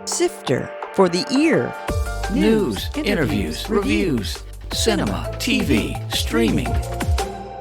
Sifter for the ear. News, interviews, reviews, cinema, TV, streaming.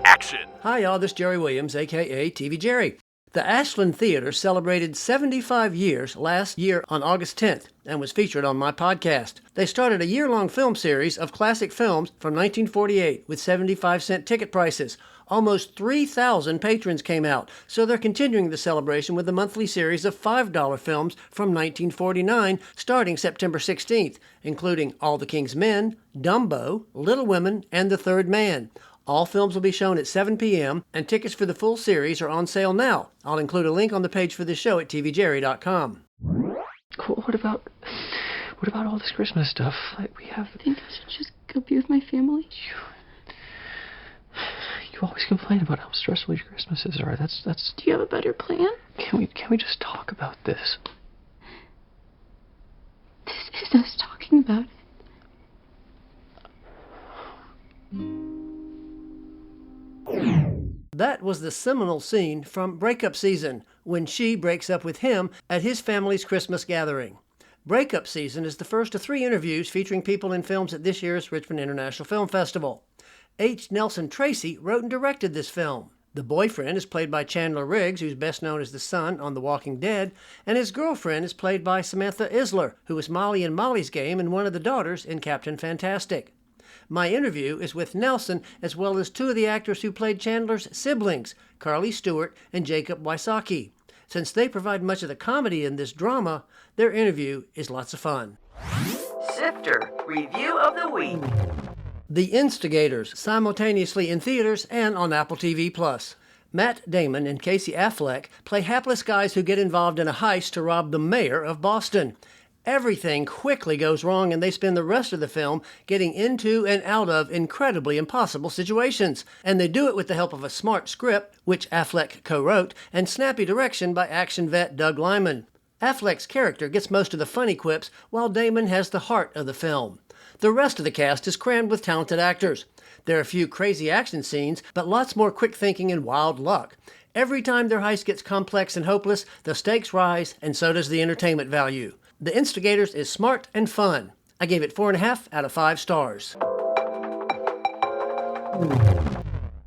Action! Hi, y'all. This is Jerry Williams, a.k.a. TV Jerry. The Ashland Theater celebrated 75 years last year on August 10th and was featured on my podcast. They started a year-long film series of classic films from 1948 with 75-cent ticket prices. Almost 3,000 patrons came out, so they're continuing the celebration with a monthly series of $5 films from 1949 starting September 16th, including All the King's Men, Dumbo, Little Women, and The Third Man. All films will be shown at 7 p.m., and tickets for the full series are on sale now. I'll include a link on the page for the show at tvjerry.com. Cool. What about all this Christmas stuff? Like we have. I think I should just go be with my family. You always complain about how stressful your Christmases are. That's. Do you have a better plan? Can we just talk about this? This is us talking about it. That was the seminal scene from Breakup Season, when she breaks up with him at his family's Christmas gathering. Breakup Season is the first of 3 interviews featuring people in films at this year's Richmond International Film Festival. H. Nelson Tracy wrote and directed this film. The boyfriend is played by Chandler Riggs, who's best known as the son on The Walking Dead, and his girlfriend is played by Samantha Isler, who was Molly in Molly's Game and one of the daughters in Captain Fantastic. My interview is with Nelson, as well as 2 of the actors who played Chandler's siblings, Carly Stewart and Jacob Wysocki. Since they provide much of the comedy in this drama, their interview is lots of fun. Sifter Review of the Week. The Instigators, simultaneously in theaters and on Apple TV+. Matt Damon and Casey Affleck play hapless guys who get involved in a heist to rob the mayor of Boston. Everything quickly goes wrong, and they spend the rest of the film getting into and out of incredibly impossible situations. And they do it with the help of a smart script, which Affleck co-wrote, and snappy direction by action vet Doug Liman. Affleck's character gets most of the funny quips, while Damon has the heart of the film. The rest of the cast is crammed with talented actors. There are a few crazy action scenes, but lots more quick thinking and wild luck. Every time their heist gets complex and hopeless, the stakes rise, and so does the entertainment value. The Instigators is smart and fun. I gave it 4.5 out of 5 stars.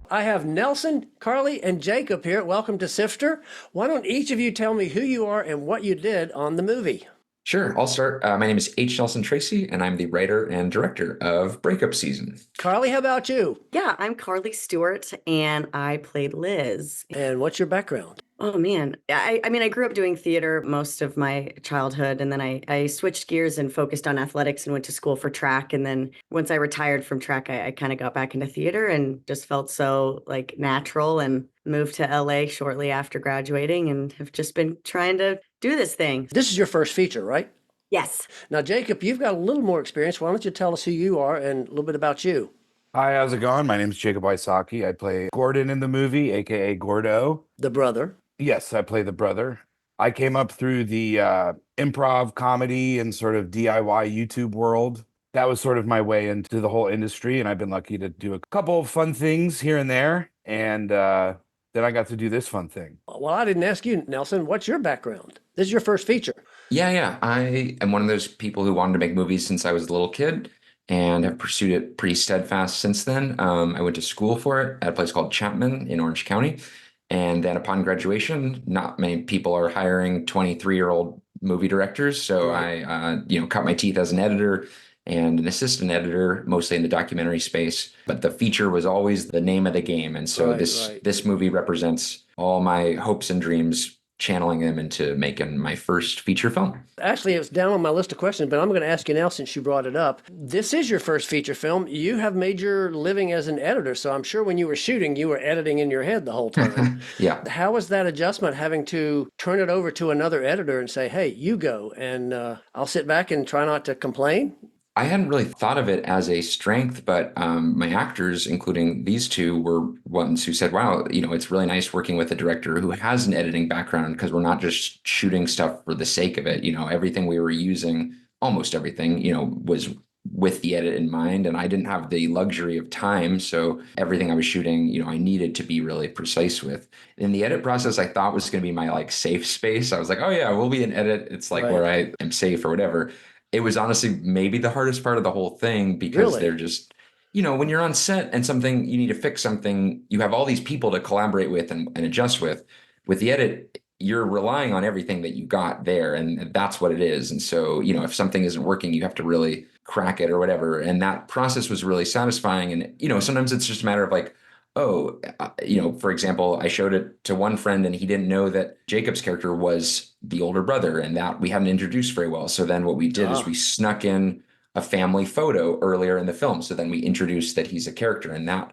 I have Nelson, Carly, and Jacob here. Welcome to Sifter. Why don't each of you tell me who you are and what you did on the movie? Sure, I'll start. My name is H. Nelson Tracy, and I'm the writer and director of Breakup Season. Carly, how about you? Yeah, I'm Carly Stewart, and I played Liz. And what's your background? Oh, man. I mean, I grew up doing theater most of my childhood, and then I switched gears and focused on athletics and went to school for track. And then once I retired from track, I kind of got back into theater and just felt so like natural, and moved to LA shortly after graduating and have just been trying to do this thing. This is your first feature, right? Yes. Now, Jacob, you've got a little more experience. Why don't you tell us who you are and a little bit about you? Hi, how's it going? My name is Jacob Wysocki. I play Gordon in the movie, aka Gordo. The brother. Yes, I play the brother. I came up through the improv comedy and sort of DIY YouTube world. That was sort of my way into the whole industry, and I've been lucky to do a couple of fun things here and there, and then I got to do this fun thing. Well, I didn't ask you, Nelson. What's your background? This is your first feature. Yeah. I am one of those people who wanted to make movies since I was a little kid and have pursued it pretty steadfast since then. I went to school for it at a place called Chapman in Orange County. And then upon graduation, not many people are hiring 23-year-old movie directors. So I, cut my teeth as an editor and an assistant editor, mostly in the documentary space. But the feature was always the name of the game. And so this movie represents all my hopes and dreams, channeling them into making my first feature film. Actually, it was down on my list of questions, but I'm going to ask you now since you brought it up. This is your first feature film. You have made your living as an editor, so I'm sure when you were shooting, you were editing in your head the whole time. Yeah. How was that adjustment, having to turn it over to another editor and say, hey, you go, and I'll sit back and try not to complain? I hadn't really thought of it as a strength, but my actors, including these 2, were ones who said, wow, it's really nice working with a director who has an editing background, because we're not just shooting stuff for the sake of it. Everything we were using, almost everything, was with the edit in mind, and I didn't have the luxury of time. So everything I was shooting, I needed to be really precise with. In the edit process, I thought was going to be my like safe space. I was like, oh yeah, we'll be in edit. It's like where I am safe or whatever. It was honestly maybe the hardest part of the whole thing because they're just, when you're on set and something, you need to fix something, you have all these people to collaborate with and adjust with. With the edit, you're relying on everything that you got there, and that's what it is. And so, if something isn't working, you have to really crack it or whatever. And that process was really satisfying. And, sometimes it's just a matter of like, oh, for example, I showed it to one friend and he didn't know that Jacob's character was the older brother and that we hadn't introduced very well. So then what we did is we snuck in a family photo earlier in the film. So then we introduced that he's a character, and that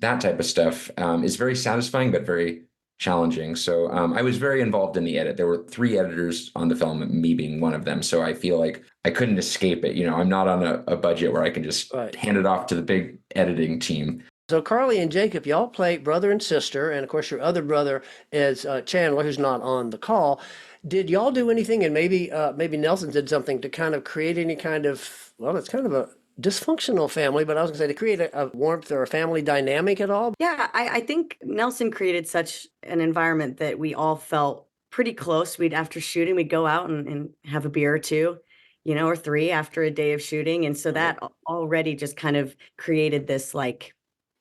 type of stuff is very satisfying, but very challenging. So I was very involved in the edit. There were 3 editors on the film, me being one of them. So I feel like I couldn't escape it. I'm not on a budget where I can just hand it off to the big editing team. So Carly and Jacob, y'all play brother and sister, and of course your other brother is Chandler, who's not on the call. Did y'all do anything, and maybe Nelson did something to kind of create any kind of, well, it's kind of a dysfunctional family, but I was going to say to create a warmth or a family dynamic at all? Yeah, I think Nelson created such an environment that we all felt pretty close. After shooting, we'd go out and have a beer or two, or 3 after a day of shooting. And so that already just kind of created this like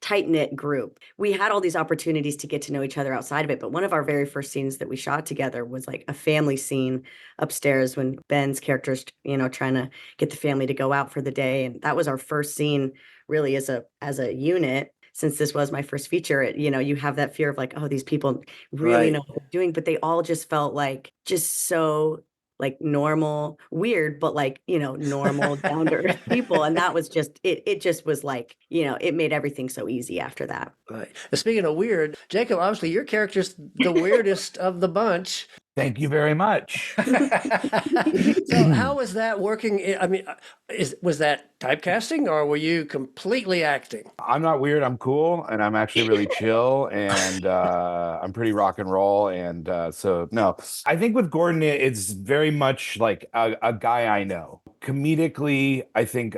tight-knit group. We had all these opportunities to get to know each other outside of it, but one of our very first scenes that we shot together was like a family scene upstairs when Ben's character's, trying to get the family to go out for the day. And that was our first scene really as a unit. Since this was my first feature, you have that fear of like, oh, these people really know what they're doing, but they all just felt like just so like normal, weird, but like, normal down to earth people. And that was just, it just was like, it made everything so easy after that. Right. And speaking of weird, Jacob, obviously your character's the weirdest of the bunch. Thank you very much. So how was that working? I mean, was that typecasting or were you completely acting? I'm not weird. I'm cool. And I'm actually really chill. And I'm pretty rock and roll. And so, no, I think with Gordon, it's very much like a guy I know. Comedically, I think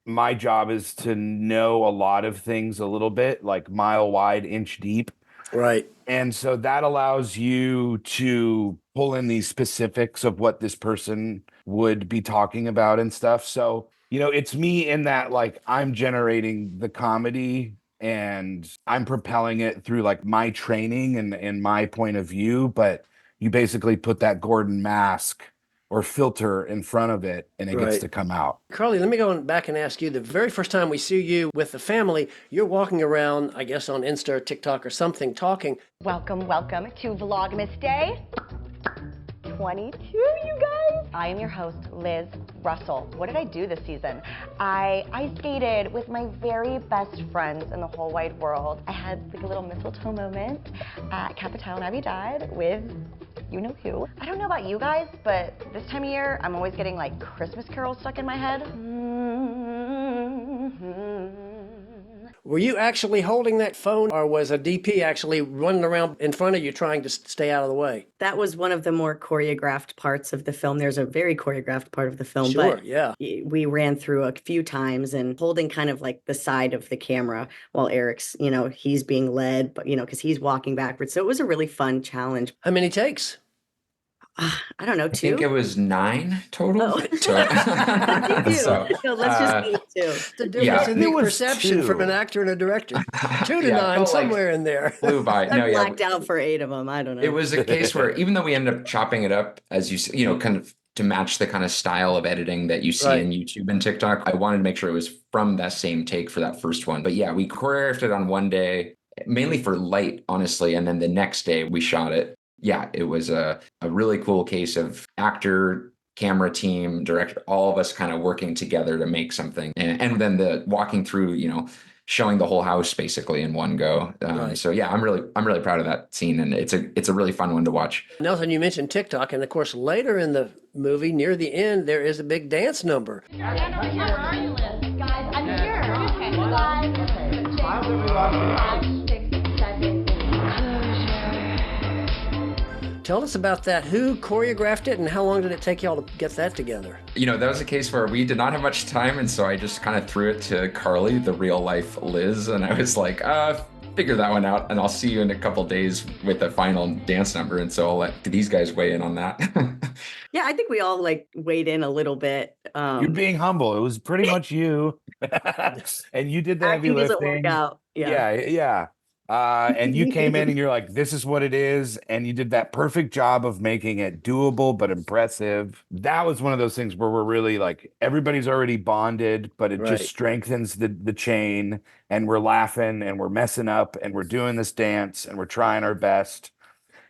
my job is to know a lot of things a little bit, like mile wide, inch deep. Right. And so that allows you to pull in these specifics of what this person would be talking about and stuff. So, it's me in that, like, I'm generating the comedy and I'm propelling it through like my training and my point of view. But you basically put that Gordon mask or filter in front of it and it gets to come out. Carly, let me go back and ask you, the very first time we see you with the family, you're walking around, I guess on Insta or TikTok or something, talking. Welcome to Vlogmas Day 22, you guys. I am your host, Liz Russell. What did I do this season? I ice skated with my very best friends in the whole wide world. I had like a little mistletoe moment at Capitale Navidad with you know who. I don't know about you guys, but this time of year, I'm always getting like Christmas carols stuck in my head. Were you actually holding that phone, or was a DP actually running around in front of you trying to stay out of the way? That was one of the more choreographed parts of the film. There's a very choreographed part of the film, but we ran through a few times and holding kind of like the side of the camera while Eric's, he's being led, but, because he's walking backwards. So it was a really fun challenge. How many takes? I don't know, 2? I think it was 9 total. Oh. So, no, let's just do 2. The difference in the perception from an actor and a director. 2 to 9, somewhere in there. Flew by. I blacked out for 8 of them. I don't know. It was a case where even though we ended up chopping it up, as you kind of to match the kind of style of editing that you see in YouTube and TikTok, I wanted to make sure it was from that same take for that first one. But yeah, we choreographed it on one day, mainly for light, honestly. And then the next day we shot it. Yeah, it was a really cool case of actor, camera team, director, all of us kind of working together to make something. And then the walking through, showing the whole house basically in one go. So yeah, I'm really proud of that scene, and it's a really fun one to watch. Nelson, you mentioned TikTok, and of course later in the movie, near the end, there is a big dance number. Guys, I'm here. Okay. 5, 6, 7, 8. Tell us about that. Who choreographed it and how long did it take y'all to get that together? That was a case where we did not have much time, and so I just kind of threw it to Carly, the real life Liz, and I was like, figure that one out, and I'll see you in a couple days with the final dance number, and so I'll let these guys weigh in on that. Yeah, I think we all like weighed in a little bit. You're being humble. It was pretty much you. And you did the heavy Acting doesn't work lifting. out. Yeah. Yeah. And you came in and you're like, this is what it is. And you did that perfect job of making it doable but impressive. That was one of those things where we're really like, everybody's already bonded, but it just strengthens the chain. And we're laughing and we're messing up and we're doing this dance and we're trying our best.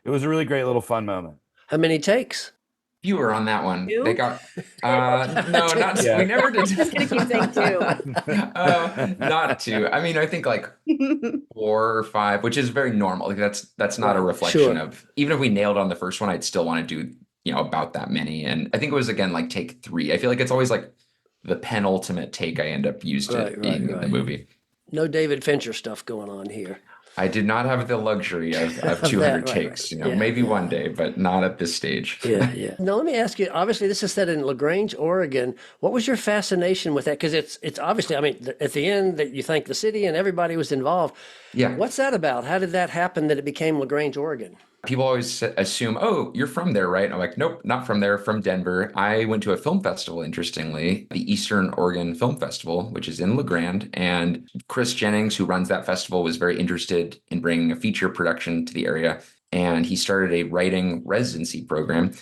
It was a really great little fun moment. How many takes? Fewer on that one. Two? They got no, not Yeah. we never did. I'm just gonna keep saying two. Not two. I mean, I think like 4 or 5, which is very normal. Like that's not a reflection of, even if we nailed on the first one, I'd still want to do, about that many. And I think it was again like take 3. I feel like it's always like the penultimate take I end up used in the movie. No David Fincher stuff going on here. I did not have the luxury of 200 takes, maybe one day, but not at this stage. Yeah. Now, let me ask you, obviously this is set in LaGrange, Oregon. What was your fascination with that? Because it's obviously, I mean, at the end that you thank the city and everybody was involved. Yeah. What's that about? How did that happen that it became LaGrange, Oregon? People always assume, oh, you're from there, right? I'm like, nope, not from there, from Denver. I went to a film festival, interestingly, the Eastern Oregon Film Festival, which is in LaGrange. And Chris Jennings, who runs that festival, was very interested in bringing a feature production to the area. And he started a writing residency program,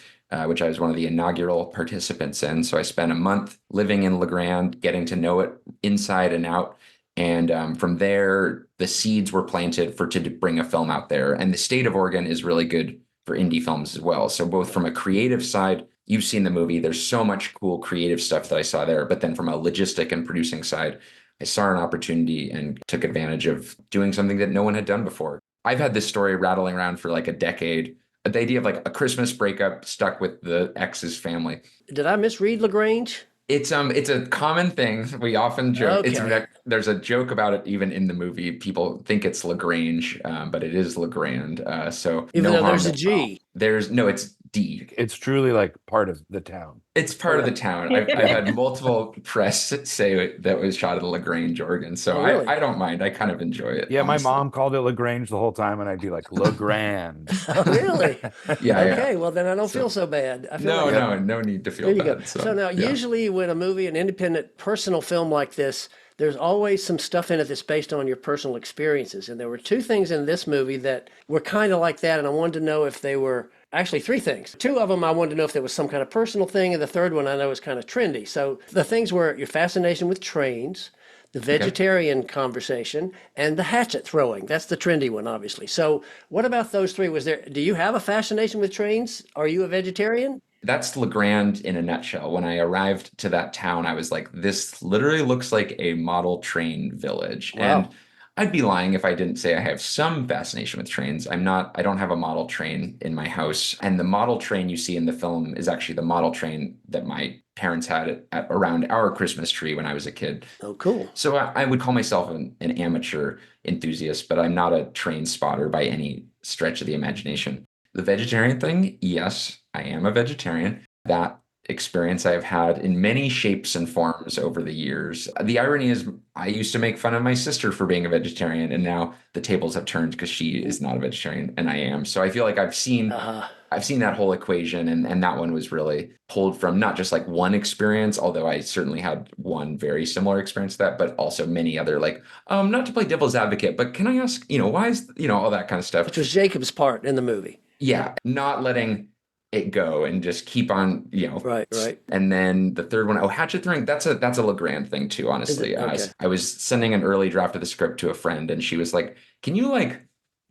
which I was one of the inaugural participants in. So I spent a month living in LaGrange, getting to know it inside and out. And from there, the seeds were planted to bring a film out there. And the state of Oregon is really good for indie films as well. So both from a creative side, you've seen the movie, there's so much cool creative stuff that I saw there. But then from a logistic and producing side, I saw an opportunity and took advantage of doing something that no one had done before. I've had this story rattling around for like a decade. The idea of like a Christmas breakup stuck with the ex's family. Did I misread LaGrange? It's a common thing. We often joke. Okay. There's a joke about it even in the movie. People think it's LaGrange, but it is LaGrande. So Even no though there's harm, a G. It's D. It's truly like part of the town. It's part of the town. I've had multiple press say that was shot at LaGrange, Oregon. So really? I don't mind. I kind of enjoy it. Yeah, honestly. my mom called it LaGrange the whole time, and I'd be like, LaGrande. Oh, really? Yeah. Okay, well then I don't feel so bad. I feel No need to feel there you bad. go. So now, usually when a movie, an independent personal film like this, there's always some stuff in it that's based on your personal experiences. And there were 2 things in this movie that were kind of like that. And I wanted to know if they were actually 3 things. 2 of them, I wanted to know if there was some kind of personal thing. And the third one I know is kind of trendy. So the things were your fascination with trains, the vegetarian conversation, and the hatchet throwing. That's the trendy one, obviously. So what about those 3? Do you have a fascination with trains? Are you a vegetarian? That's LaGrande in a nutshell. When I arrived to that town, I was like, this literally looks like a model train village. Wow. And I'd be lying if I didn't say I have some fascination with trains. I don't have a model train in my house. And the model train you see in the film is actually the model train that my parents had around our Christmas tree when I was a kid. Oh, cool. So I would call myself an amateur enthusiast, but I'm not a train spotter by any stretch of the imagination. The vegetarian thing, yes, I am a vegetarian. That experience I've had in many shapes and forms over the years. The irony is I used to make fun of my sister for being a vegetarian, and now the tables have turned because she is not a vegetarian and I am. So I feel like I've seen that whole equation, and that one was really pulled from not just like one experience, although I certainly had one very similar experience to that, but also many other, like, not to play devil's advocate, but can I ask, why is, all that kind of stuff. Which was Jacob's part in the movie. Yeah, not letting it go and just keep on, Right. And then the third one, hatchet throwing, that's a LaGrande thing too, honestly. Okay. I was sending an early draft of the script to a friend, and she was like, can you like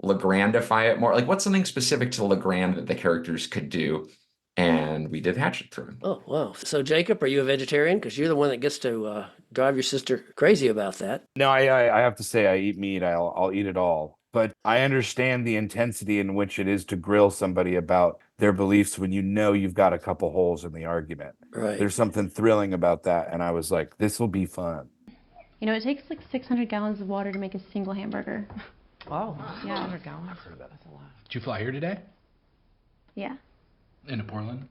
LaGrandify it more? Like, what's something specific to LaGrande that the characters could do? And we did hatchet throwing. Oh, wow. So Jacob, are you a vegetarian? Because you're the one that gets to drive your sister crazy about that. No, I have to say I eat meat. I'll eat it all. But I understand the intensity in which it is to grill somebody about their beliefs when you've got a couple holes in the argument. Right. There's something thrilling about that. And I was like, this will be fun. It takes like 600 gallons of water to make a single hamburger. Wow. Yeah. 600 gallons? That's a lot. Did you fly here today? Yeah. Into Portland?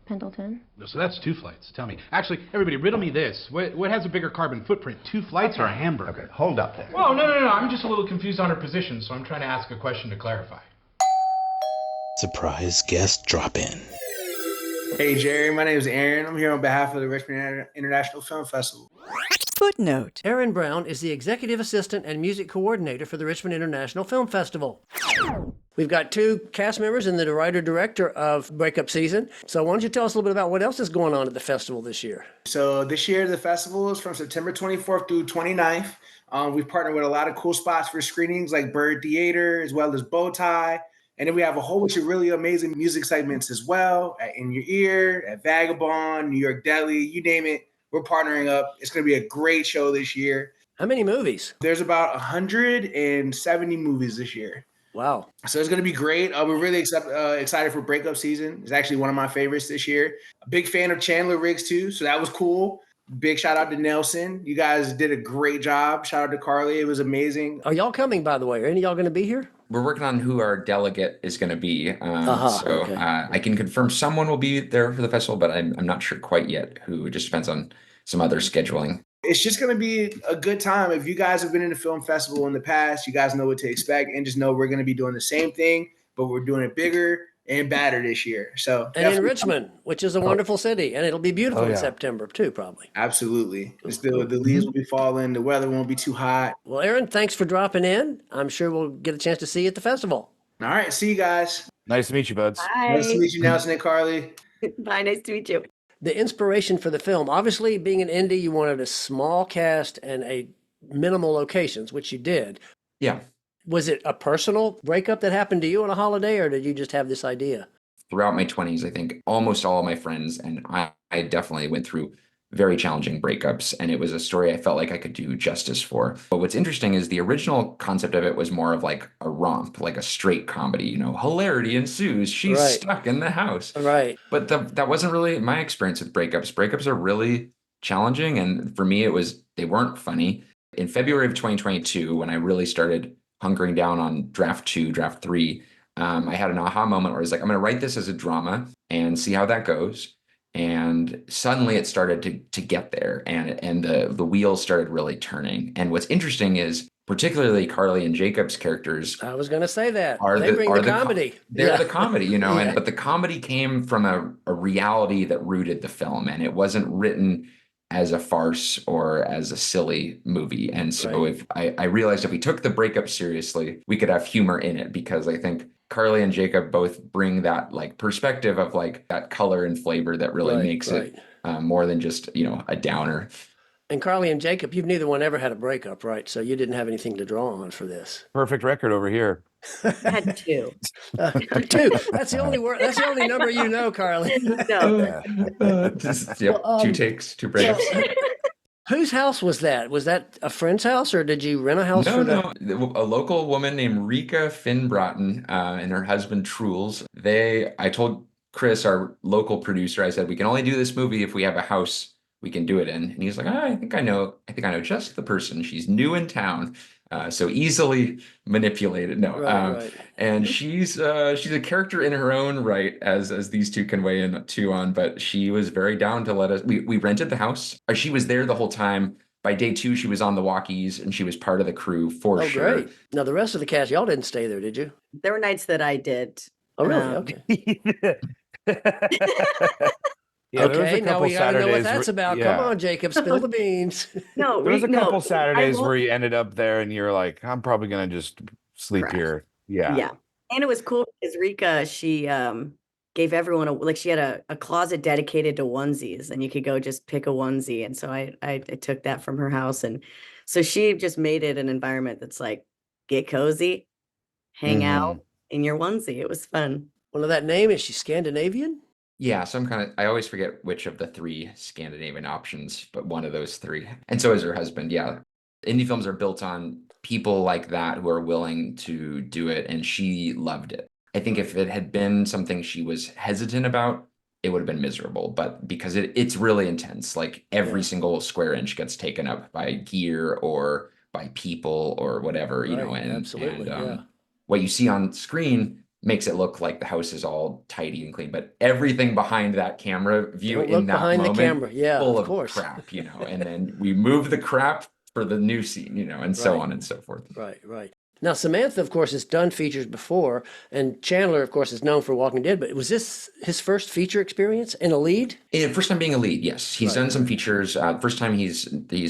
Pendleton. So that's 2 flights. Tell me. Actually, everybody, riddle me this. What has a bigger carbon footprint, 2 flights or a hamburger? Okay, hold up there. Whoa, no. I'm just a little confused on her position, so I'm trying to ask a question to clarify. Surprise guest drop in. Hey Jerry, my name is Aaron. I'm here on behalf of the Richmond International Film Festival. Footnote. Aaron Brown is the executive assistant and music coordinator for the Richmond International Film Festival. We've got 2 cast members and the writer-director of Breakup season. So why don't you tell us a little bit about what else is going on at the festival this year? So this year, the festival is from September 24th through 29th. We've partnered with a lot of cool spots for screenings like Bird Theater, as well as Bowtie. And then we have a whole bunch of really amazing music segments as well at In Your Ear, at Vagabond, New York Deli, you name it. We're partnering up. It's going to be a great show this year. How many movies? There's about 170 movies this year. Wow. So it's going to be great. We're really excited for Breakup season. It's actually one of my favorites this year. A big fan of Chandler Riggs too, so that was cool. Big shout out to Nelson. You guys did a great job. Shout out to Carly. It was amazing. Are y'all coming, by the way? Are any of y'all going to be here? We're working on who our delegate is going to be. Okay. I can confirm someone will be there for the festival, but I'm not sure quite yet who. It just depends on some other scheduling. It's just going to be a good time. If you guys have been in a film festival in the past, you guys know what to expect, and just know we're going to be doing the same thing, but we're doing it bigger and badder this year. So and in Richmond, which is a wonderful city, and it'll be beautiful in September too, probably. Absolutely. The leaves will be falling. The weather won't be too hot. Well, Aaron, thanks for dropping in. I'm sure we'll get a chance to see you at the festival. All right. See you guys. Nice to meet you, buds. Bye. Nice to meet you, Nelson and Carly. Bye. Nice to meet you. The inspiration for the film, obviously being an indie, you wanted a small cast and a minimal locations, which you did. Yeah. Was it a personal breakup that happened to you on a holiday, or did you just have this idea? Throughout my 20s, I think almost all of my friends, and I definitely went through very challenging breakups, and it was a story I felt like I could do justice for. But what's interesting is the original concept of it was more of like a romp, like a straight comedy, hilarity ensues. She's stuck in the house. Right. But that wasn't really my experience with breakups. Breakups are really challenging, and for me, they weren't funny. In February of 2022, when I really started hunkering down on draft 2, draft 3, I had an aha moment where I was like, I'm going to write this as a drama and see how that goes. And suddenly it started to get there, and the wheels started really turning. And what's interesting is particularly Carly and Jacob's characters. I was going to say that. They bring the comedy. They're the comedy, but the comedy came from a reality that rooted the film, and it wasn't written as a farce or as a silly movie. And so if I realized if we took the breakup seriously, we could have humor in it, because I think Carly and Jacob both bring that perspective of that color and flavor that really makes it more than just, a downer. And Carly and Jacob, you've neither one ever had a breakup, right? So you didn't have anything to draw on for this. Perfect record over here. I had 2. 2. That's the only word. That's the only number you know, Carly. No. 2 takes, 2 breakups. Whose house was that? Was that a friend's house, or did you rent a house? No. A local woman named Rika Finbrotten and her husband Truls. I told Chris, our local producer, I said, we can only do this movie if we have a house we can do it in. And he's like, I think I know just the person. She's new in town. So easily manipulated. No. Right. And she's a character in her own right, as these 2 can weigh in too on, but she was very down to let us, we rented the house. She was there the whole time. By day 2, she was on the walkies, and she was part of the crew for sure. Great. Now the rest of the cast, y'all didn't stay there, did you? There were nights that I did. Oh, really? Okay. Yeah, okay, now we gotta know what that's about. Yeah. Come on, Jacob, spill the beans. No, there was a couple Saturdays where you ended up there and you're like, I'm probably gonna just sleep here. Yeah. And it was cool because Rika, she gave everyone she had a closet dedicated to onesies, and you could go just pick a onesie. And so I took that from her house, and so she just made it an environment that's like, get cozy, hang out in your onesie. It was fun. Well, that name, is she Scandinavian? Yeah, I always forget which of the 3 Scandinavian options, but one of those 3. And so is her husband. Yeah. Indie films are built on people like that who are willing to do it, and she loved it. I think if it had been something she was hesitant about, it would have been miserable. But because it's really intense, every single square inch gets taken up by gear or by people or whatever, Absolutely. What you see on screen makes it look like the house is all tidy and clean, but everything behind that camera view Don't in look that behind the moment, camera. Yeah, full of of course. crap, and then we move the crap for the new scene, and so Right. on and so forth. Right. Now, Samantha, of course, has done features before, and Chandler, of course, is known for Walking Dead, but was this his first feature experience in a lead? First time being a lead, yes. He's Right. done some features. First time he's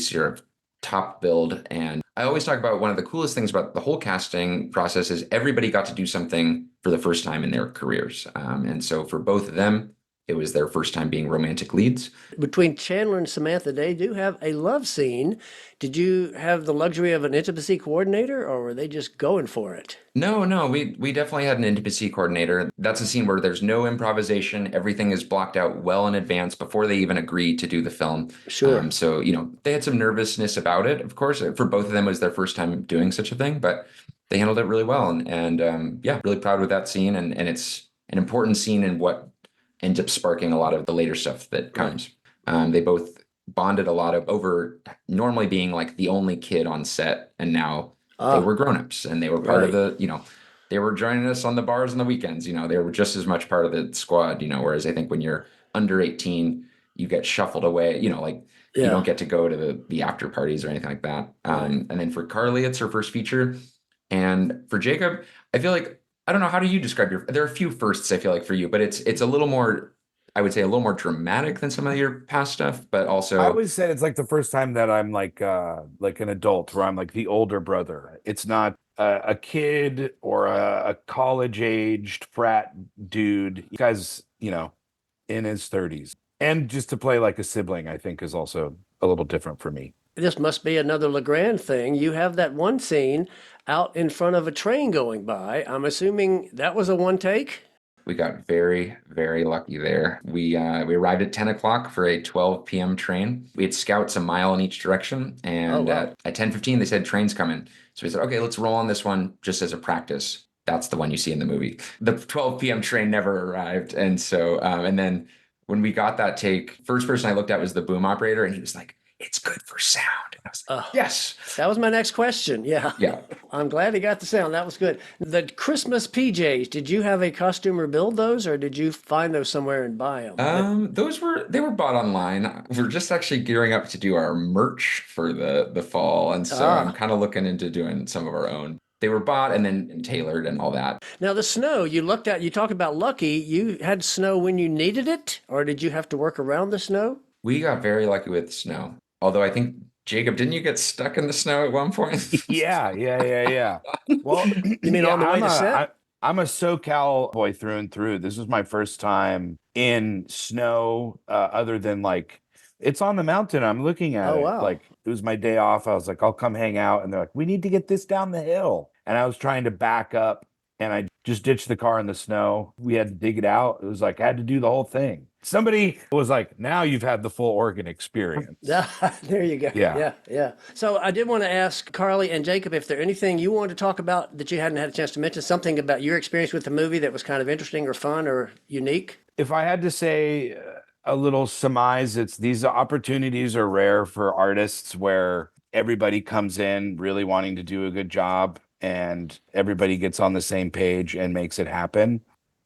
sort of top billed. And I always talk about one of the coolest things about the whole casting process is everybody got to do something for the first time in their careers. And so for both of them, it was their first time being romantic leads. Between Chandler and Samantha, they do have a love scene. Did you have the luxury of an intimacy coordinator, or were they just going for it? No, we definitely had an intimacy coordinator. That's a scene where there's no improvisation. Everything is blocked out well in advance before they even agree to do the film. Sure. So, they had some nervousness about it, of course. For both of them, it was their first time doing such a thing, but they handled it really well. And yeah, really proud with that scene. And it's an important scene in what ends up sparking a lot of the later stuff that comes. They both bonded a lot over normally being like the only kid on set, and now they were grown-ups and they were part of they were joining us on the bars on the weekends. They were just as much part of the squad, whereas I think when you're under 18, you get shuffled away, like you don't get to go to the after parties or anything like that. And then for Carly, it's her first feature. And for Jacob, I feel like, I don't know, how do you describe there are a few firsts, I feel like, for you, but it's a little more, I would say, a little more dramatic than some of your past stuff, but also I always said it's like the first time that I'm like an adult, where I'm like the older brother. It's not a kid or a college-aged frat dude. You guys, in his 30s. And just to play like a sibling, I think, is also a little different for me. This must be another Legrand thing. You have that one scene out in front of a train going by. I'm assuming that was a one take? We got very, very lucky there. We arrived at 10 o'clock for a 12 p.m. train. We had scouts a mile in each direction. And at 10:15, they said, train's coming. So we said, okay, let's roll on this one just as a practice. That's the one you see in the movie. The 12 p.m. train never arrived. And so, and then when we got that take, first person I looked at was the boom operator, and he was like, it's good for sound. And I was like, yes. That was my next question. Yeah. I'm glad he got the sound. That was good. The Christmas PJs, did you have a costumer build those, or did you find those somewhere and buy them? They were bought online. We're just actually gearing up to do our merch for the fall. And so I'm kind of looking into doing some of our own. They were bought and then tailored and all that. Now, the snow, you talked about lucky. You had snow when you needed it, or did you have to work around the snow? We got very lucky with snow. Although I think, Jacob, didn't you get stuck in the snow at one point? Yeah. Well, you mean on the way to set? I'm a SoCal boy through and through. This was my first time in snow, other than like, it's on the mountain. I'm looking at it. Wow. Like, it was my day off. I was like, I'll come hang out. And they're like, we need to get this down the hill. And I was trying to back up, and I just ditched the car in the snow. We had to dig it out. It was like, I had to do the whole thing. Somebody was like, now you've had the full Oregon experience. There you go. Yeah. So I did want to ask Carly and Jacob if there anything you wanted to talk about that you hadn't had a chance to mention, something about your experience with the movie that was kind of interesting or fun or unique. If I had to say a little surmise, it's these opportunities are rare for artists where everybody comes in really wanting to do a good job and everybody gets on the same page and makes it happen.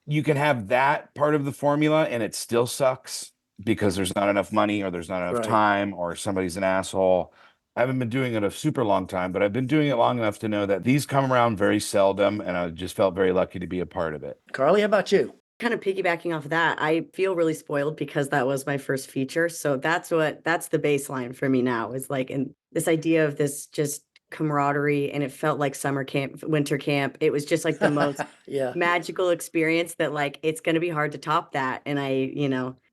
You can have that part of the formula and it still sucks because there's not enough money or there's not enough time or somebody's an asshole. I haven't been doing it a super long time, but I've been doing it long enough to know that these come around very seldom, and I just felt very lucky to be a part of it. Carly, how about you? Kind of piggybacking off of that, I feel really spoiled because that was my first feature. So that's the baseline for me now, is like, and this idea of this just camaraderie, and it felt like summer camp, winter camp. It was just like the most magical experience that, like, it's going to be hard to top that. And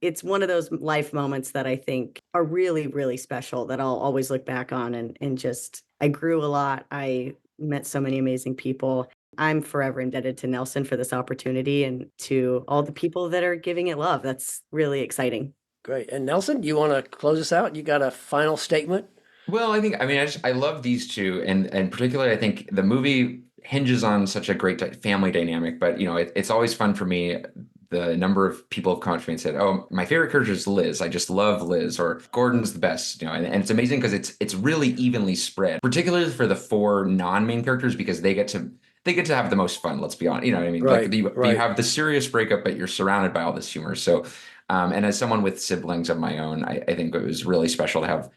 it's one of those life moments that I think are really, really special that I'll always look back on, and just, I grew a lot. I met so many amazing people. I'm forever indebted to Nelson for this opportunity and to all the people that are giving it love. That's really exciting. Great. And Nelson, you want to close us out? You got a final statement? Well, I love these two, and particularly I think the movie hinges on such a great family dynamic. But it's always fun for me. The number of people have come up to me and said, "Oh, my favorite character is Liz. I just love Liz," or "Gordon's the best." And it's amazing because it's really evenly spread, particularly for the four non-main characters, because they get they get to have the most fun. Let's be honest. You know what I mean? Right, Like you right. have the serious breakup, but you're surrounded by all this humor. So, and as someone with siblings of my own, I think it was really special to have,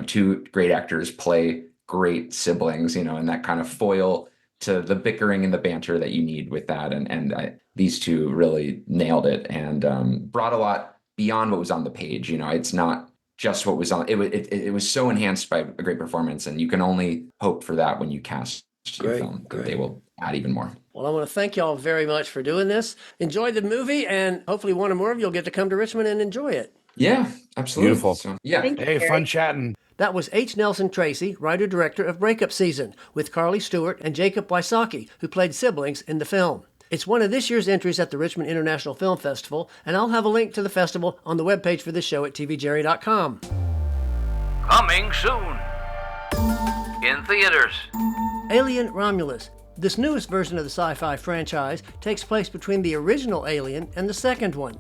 two great actors play great siblings, and that kind of foil to the bickering and the banter that you need with that. These two really nailed it and brought a lot beyond what was on the page. It's not just what was on it was so enhanced by a great performance, and you can only hope for that when you cast your film, that they will add even more. Well, I want to thank y'all very much for doing this. Enjoy the movie, and hopefully one or more of you will get to come to Richmond and enjoy it. Yeah, absolutely. Beautiful. So, yeah. Hey, fun chatting. That was H. Nelson Tracy, writer-director of Breakup Season, with Carly Stewart and Jacob Wysocki, who played siblings in the film. It's one of this year's entries at the Richmond International Film Festival, and I'll have a link to the festival on the webpage for this show at tvjerry.com. Coming soon. In theaters. Alien Romulus. This newest version of the sci-fi franchise takes place between the original Alien and the second one.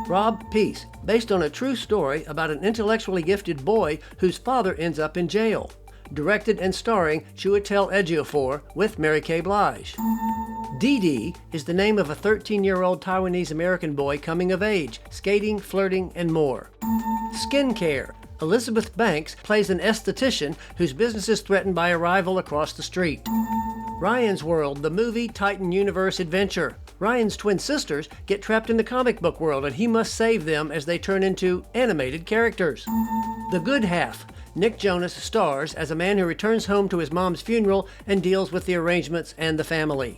Rob Peace, based on a true story about an intellectually gifted boy whose father ends up in jail. Directed and starring Chiwetel Ejiofor with Mary Kay Blige. Dee Dee is the name of a 13-year-old Taiwanese-American boy coming of age, skating, flirting, and more. Skincare. Elizabeth Banks plays an esthetician whose business is threatened by a rival across the street. Ryan's World, the movie Titan Universe adventure. Ryan's twin sisters get trapped in the comic book world, and he must save them as they turn into animated characters. The Good Half. Nick Jonas stars as a man who returns home to his mom's funeral and deals with the arrangements and the family.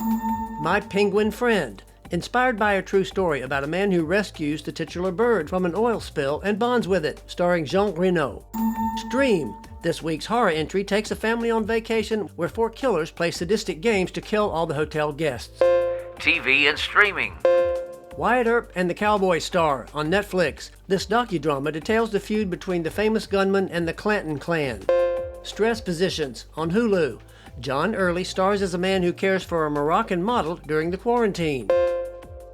My Penguin Friend. Inspired by a true story about a man who rescues the titular bird from an oil spill and bonds with it, starring Jean Reno. Stream. This week's horror entry takes a family on vacation where 4 killers play sadistic games to kill all the hotel guests. TV and streaming. Wyatt Earp and the Cowboy Star on Netflix. This docudrama details the feud between the famous gunman and the Clanton clan. Stress Positions on Hulu. John Early stars as a man who cares for a Moroccan model during the quarantine.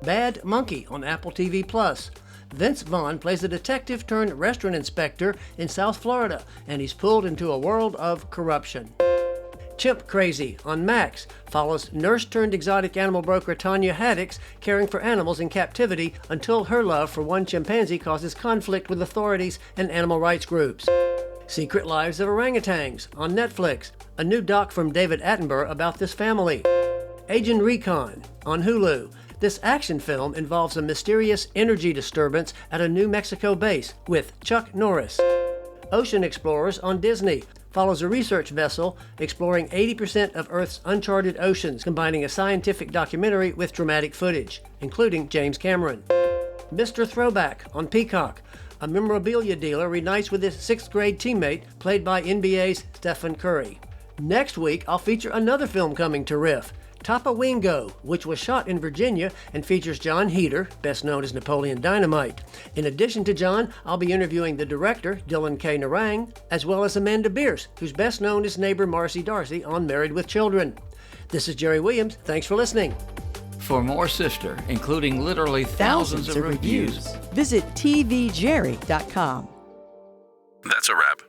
Bad Monkey on Apple TV+. Vince Vaughn plays a detective turned restaurant inspector in South Florida, and he's pulled into a world of corruption. Chimp Crazy on Max follows nurse turned exotic animal broker Tanya Haddix caring for animals in captivity until her love for one chimpanzee causes conflict with authorities and animal rights groups. Secret Lives of Orangutans on Netflix, a new doc from David Attenborough about this family. Agent Recon on Hulu. This action film involves a mysterious energy disturbance at a New Mexico base with Chuck Norris. Ocean Explorers on Disney follows a research vessel exploring 80% of Earth's uncharted oceans, combining a scientific documentary with dramatic footage, including James Cameron. Mr. Throwback on Peacock. A memorabilia dealer reunites with his 6th grade teammate, played by NBA's Stephen Curry. Next week, I'll feature another film coming to Riff, Tapa Wingo, which was shot in Virginia and features John Heder, best known as Napoleon Dynamite. In addition to John, I'll be interviewing the director, Dylan K. Narang, as well as Amanda Bierce, who's best known as neighbor Marcy Darcy on Married with Children. This is Jerry Williams. Thanks for listening. For more Sister, including literally thousands of reviews, visit tvjerry.com. That's a wrap.